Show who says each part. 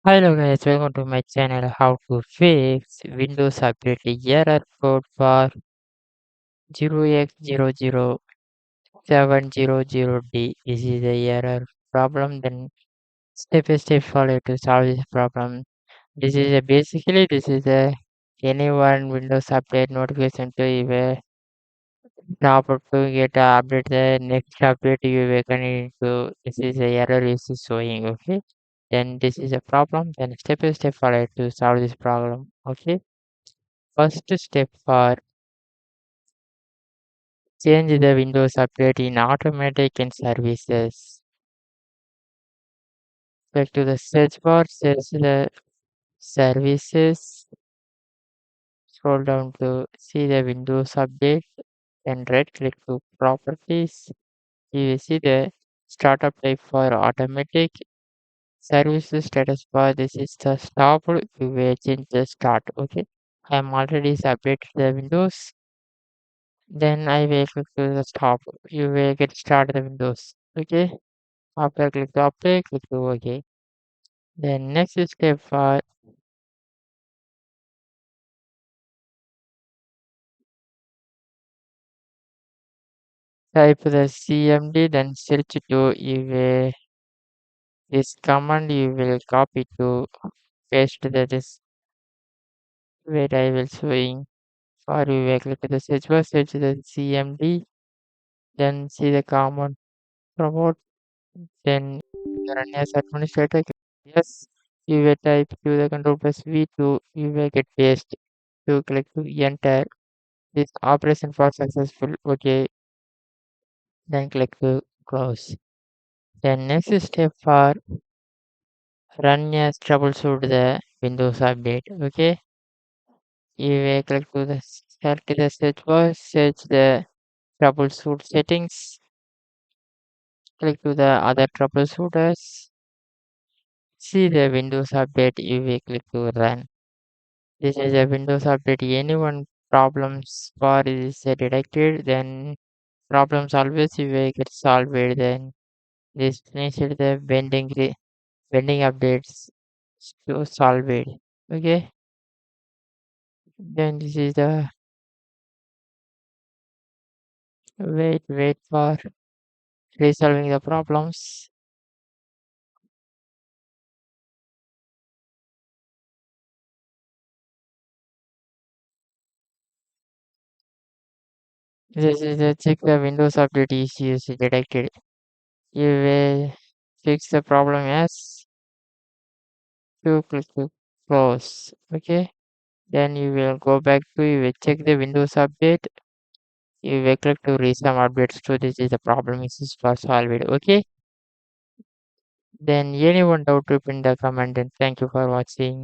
Speaker 1: Hello guys, welcome to my channel how to fix Windows update error code for 0x8007000d. This is the error problem, then step by step follow to solve this problem. This is anyone Windows update notification to you top to get update the next update you will connect to this is the error is showing, okay? Then this is a problem, then step by step follow to solve this problem, okay? First step for change the Windows update in automatic and services. Back to the search bar, search the services, scroll down to see the Windows update, then right click to properties. You will see the startup type for automatic services status bar. This is the stop. You will change the start. Okay. I am already updated the Windows. Then I will click to the stop. You will get start the Windows. Okay. After click to apply, click to OK. Then next step for type the CMD. Then search to you will this command you will copy to paste the this where I will showing for you will click to the search bar, search the CMD. Then see the command promote. Then run as administrator. Yes, you will type to the control plus V to you will get paste to click to enter. This operation was successful. Okay, then click to close. Then next step for run as troubleshoot the Windows update. Okay, you will click to the select the search bar, search the troubleshoot settings, click to the other troubleshooters. See the Windows update. You will click to run. This is a Windows update. Anyone problems bar is detected, then problems always you will get solved. Then this finished the bending updates to solve it. Okay, then this is the wait for resolving the problems. This is the check the Windows update issues detected. You will fix the problem as to click to close. Okay, then you will go back to you will check the Windows update. You will click to resume updates to this is the problem is for solve it. Okay, then anyone doubt to pin the comment and thank you for watching.